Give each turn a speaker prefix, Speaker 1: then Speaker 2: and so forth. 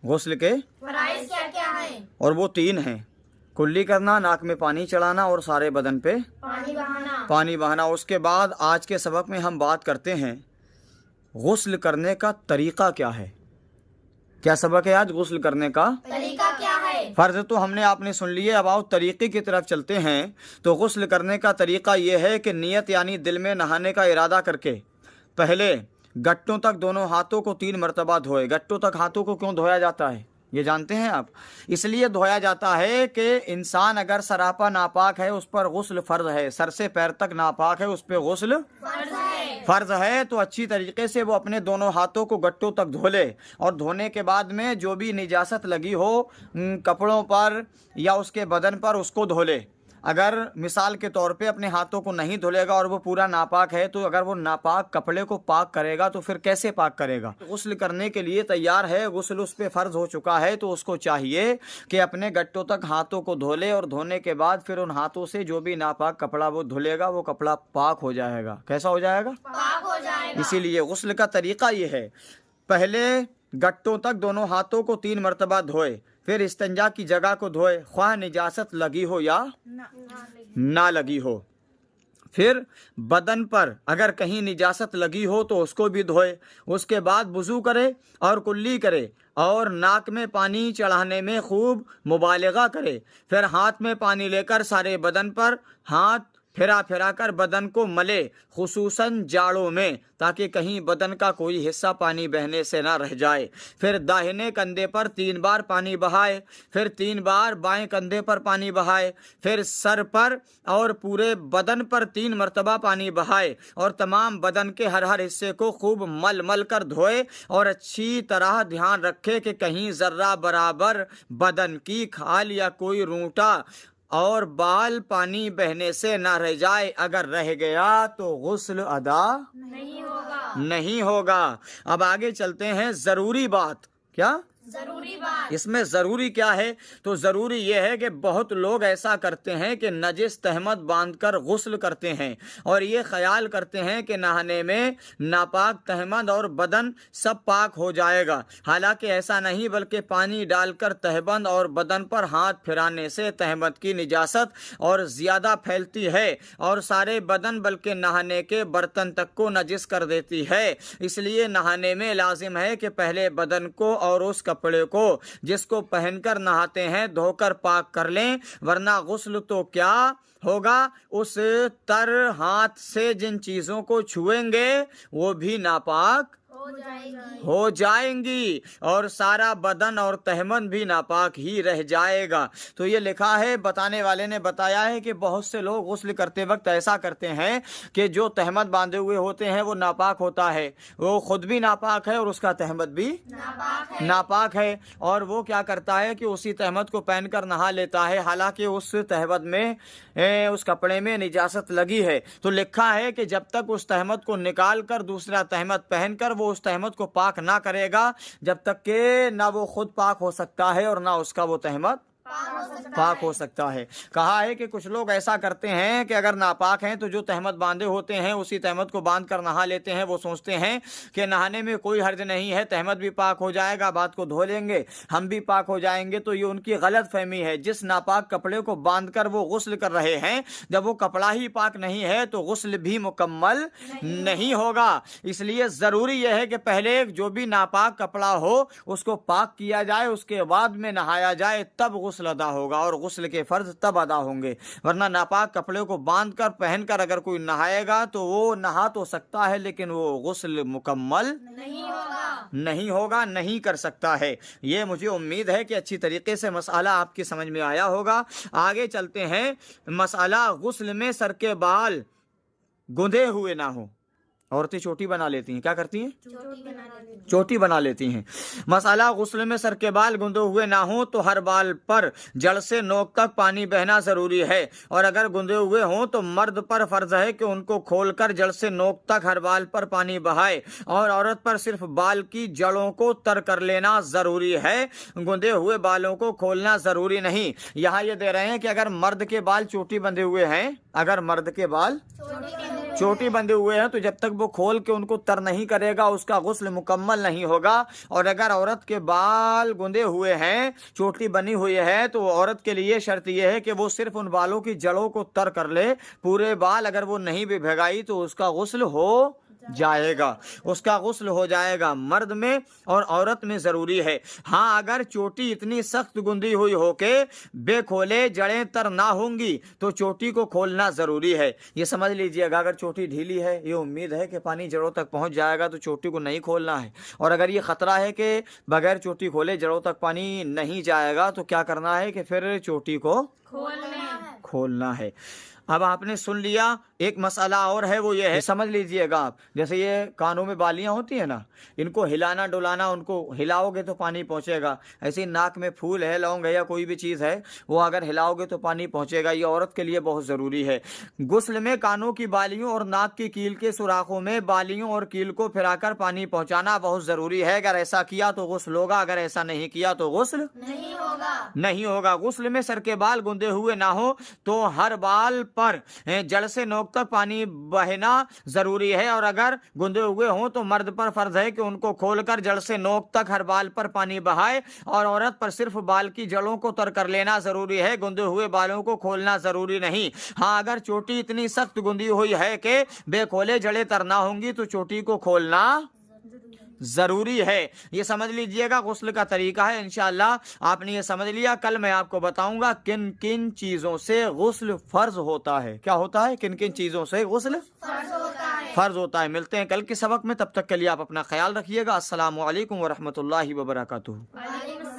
Speaker 1: गुस्ल के
Speaker 2: फराइज क्या क्या है?
Speaker 1: और वो 3 हैं। कुल्ली करना, नाक में पानी चढ़ाना और सारे बदन पे पानी बहाना। उसके बाद आज के सबक में हम बात करते हैं गुस्ल करने का तरीका क्या है। क्या सबक है आज? गुस्ल करने का
Speaker 2: तरीका क्या है?
Speaker 1: फर्ज तो हमने आपने सुन लिए, अब आओ तरीके की तरफ चलते हैं। तो गुस्ल करने का तरीका ये है कि नियत यानी दिल में नहाने का इरादा करके पहले गट्टों तक दोनों हाथों को 3 मरतबा धोए। गट्टों तक हाथों को क्यों धोया जाता है ये जानते हैं आप? इसलिए धोया जाता है कि इंसान अगर सरापा नापाक है उस पर गुस्ल फर्ज है, सर से पैर तक नापाक है उस पर गुस्ल फर्ज है, तो अच्छी तरीके से वो अपने दोनों हाथों को गट्टों तक धो ले। और धोने के बाद में जो भी निजासत लगी हो कपड़ों पर या उसके बदन पर उसको धो ले। अगर मिसाल के तौर पे अपने हाथों को नहीं धुलेगा और वो पूरा नापाक है, तो अगर वो नापाक कपड़े को पाक करेगा तो फिर कैसे पाक करेगा? गुस्ल करने के लिए तैयार है, गुस्ल उस पे फर्ज हो चुका है, तो उसको चाहिए कि अपने गट्टों तक हाथों को धो ले और धोने के बाद फिर उन हाथों से जो भी नापाक कपड़ा वो धुलेगा वो कपड़ा पाक हो जाएगा। कैसा हो जाएगा?
Speaker 2: पाक हो जाएगा।
Speaker 1: इसीलिए गुस्ल का तरीका ये है, पहले गट्टों तक दोनों हाथों को 3 मरतबा धोए, फिर इस्तिंजा की जगह को धोए, ख्वाह निजासत लगी हो या ना लगी हो। फिर बदन पर अगर कहीं निजासत लगी हो तो उसको भी धोए। उसके बाद वुज़ू करे और कुल्ली करे और नाक में पानी चढ़ाने में खूब मुबालगा करे। फिर हाथ में पानी लेकर सारे बदन पर हाथ फिरा फिरा कर बदन को मले, खुसूसन जाड़ों में, ताकि कहीं बदन का कोई हिस्सा पानी बहने से ना रह जाए। फिर दाहिने कंधे पर 3 बार पानी बहाए, फिर 3 बार बाएं कंधे पर पानी बहाए, फिर सर पर और पूरे बदन पर 3 मरतबा पानी बहाए और तमाम बदन के हर हर हिस्से को खूब मल मल कर धोए और अच्छी तरह ध्यान रखे कि कहीं जर्रा बराबर बदन की खाल या कोई रूंटा और बाल पानी बहने से ना रह जाए। अगर रह गया तो गुस्ल अदा नहीं होगा। अब आगे चलते हैं। जरूरी बात क्या?
Speaker 2: जरूरी बात।
Speaker 1: इसमें ज़रूरी क्या है? तो ज़रूरी यह है कि बहुत लोग ऐसा करते हैं कि नजिस तहमत बांधकर गुस्ल करते हैं और ये ख्याल करते हैं कि नहाने में नापाक तहमत और बदन सब पाक हो जाएगा। हालांकि ऐसा नहीं, बल्कि पानी डालकर तहबंद और बदन पर हाथ फिराने से तहमत की निजासत और ज़्यादा फैलती है और सारे बदन बल्कि नहाने के बर्तन तक को नजिस कर देती है। इसलिए नहाने में लाजिम है कि पहले बदन को और उस कपड़े को जिसको पहनकर नहाते हैं धोकर पाक कर लें, वरना गुस्ल तो क्या होगा, उस तर हाथ से जिन चीजों को छुएंगे वो भी नापाक हो जाएंगी और सारा बदन और तहमन भी नापाक ही रह जाएगा। तो ये लिखा है, बताने वाले ने बताया है कि बहुत से लोग गुस्ल करते वक्त ऐसा करते हैं कि जो तहमत बांधे हुए होते हैं वो नापाक होता है, वो खुद भी नापाक है और उसका तहमत भी नापाक है और वो क्या करता है कि उसी तहमत को पहनकर नहा लेता है, हालांकि उस तहमत में उस कपड़े में निजासत लगी है। तो लिखा है कि जब तक उस तहमत को निकाल कर दूसरा तहमत पहनकर वो उस तहमत को पाक ना करेगा, जब तक कि ना वो खुद पाक हो सकता है और ना उसका वो तहमत पाक हो सकता है। कहा है कि कुछ लोग ऐसा करते हैं कि अगर नापाक हैं तो जो तहमत बांधे होते हैं उसी तहमत को बांध कर नहा लेते हैं। वो सोचते हैं कि नहाने में कोई हर्ज नहीं है, तहमत भी पाक हो जाएगा, बात को धो लेंगे, हम भी पाक हो जाएंगे। तो ये उनकी गलत फहमी है। जिस नापाक कपड़े को बांध कर वो गुस्ल कर रहे हैं, जब वो कपड़ा ही पाक नहीं है तो गुस्ल भी मुकम्मल नहीं होगा। इसलिए ज़रूरी यह है कि पहले जो भी नापाक कपड़ा हो उसको पाक किया जाए, उसके बाद में नहाया जाए, तब गुस्ल अदा होगा और गुस्ल के फर्ज तब अदा होंगे। वरना नापाक कपड़े को बांधकर पहनकर अगर कोई नहाएगा तो वो नहा तो सकता है लेकिन वो गुस्ल मुकम्मल नहीं होगा, नहीं कर सकता है। ये मुझे उम्मीद है कि अच्छी तरीके से मसाला आपकी समझ में आया होगा। आगे चलते हैं। मसाला गुस्ल में सर के बाल गुंदे हुए ना हो। औरतें चोटी बना लेती हैं, क्या करती हैं? चोटी बना लेती हैं। मसाला गुस्ल में सर के बाल गुंदे हुए ना हो तो हर बाल पर जड़ से नोक तक पानी बहना जरूरी है और अगर गुंदे हुए हों तो मर्द पर फर्ज है कि उनको खोलकर जड़ से नोक तक हर बाल पर पानी बहाए और औरत पर सिर्फ बाल की जड़ों को तर कर लेना जरूरी है, गुंदे हुए बालों को खोलना जरूरी नहीं। यहाँ ये दे रहे हैं कि अगर मर्द के बाल चोटी बंधे हुए हैं, अगर मर्द के बाल चोटी बंधे हुए हैं तो जब तक वो खोल के उनको तर नहीं करेगा उसका गुस्ल मुकम्मल नहीं होगा। और अगर औरत के बाल गुंदे हुए हैं, चोटी बनी हुई है, तो औरत के लिए शर्त यह है कि वो सिर्फ उन बालों की जड़ों को तर कर ले। पूरे बाल अगर वो नहीं भी भिगाई तो उसका गुस्ल हो जाएगा, उसका गुस्ल हो जाएगा। मर्द में और औरत में जरूरी है। हाँ, अगर चोटी इतनी सख्त गुंदी हुई हो के बेखोले जड़ें तर ना होंगी तो चोटी को खोलना जरूरी है। ये समझ लीजिएगा, अगर चोटी ढीली है, ये उम्मीद है कि पानी जड़ों तक पहुंच जाएगा तो चोटी को नहीं खोलना है। और अगर ये खतरा है कि बगैर चोटी खोले जड़ों तक पानी नहीं जाएगा तो क्या करना है कि फिर चोटी को खोलना है। अब आपने सुन लिया। एक मसला और है, वो ये है, समझ लीजिएगा आप, जैसे ये कानों में बालियां होती है ना, इनको हिलाना डुलाना, उनको हिलाओगे तो पानी पहुंचेगा। ऐसे ही नाक में फूल है, लौंग है या कोई भी चीज़ है, वो अगर हिलाओगे तो पानी पहुंचेगा। ये औरत के लिए बहुत ज़रूरी है। गुस्ल में कानों की बालियों और नाक की कील के सुराखों में बालियों और कील को फिराकर पानी पहुँचाना बहुत ज़रूरी है। अगर ऐसा किया तो गुस्ल होगा, अगर ऐसा नहीं किया तो गुस्ल नहीं होगा। गुस्ल में सर के बाल गुंदे हुए ना हो तो हर बाल पर जड़ से नोक तक पानी बहना जरूरी है। और अगर गुंदे हुए हों तो मर्द पर फर्ज है कि उनको खोलकर जड़ से नोक तक हर बाल पर पानी बहाए, और औरत पर सिर्फ बाल की जड़ों को तर कर लेना जरूरी है, गुंदे हुए बालों को खोलना जरूरी नहीं। हाँ, अगर चोटी इतनी सख्त गुंदी हुई है कि बेखोले जड़ें तरना होंगी तो चोटी को खोलना जरूरी है। ये समझ लीजिएगा, गुस्ल का तरीका है। इंशाअल्लाह आपने ये समझ लिया। कल मैं आपको बताऊंगा किन किन चीजों से गुस्ल फर्ज होता है। क्या होता है? किन किन चीजों से गुस्ल फर्ज होता है। मिलते हैं कल के सबक में, तब तक के लिए आप अपना ख्याल रखिएगा। अस्सलामु अलैकुम वरहमतुल्लाहि वबरकातुहू।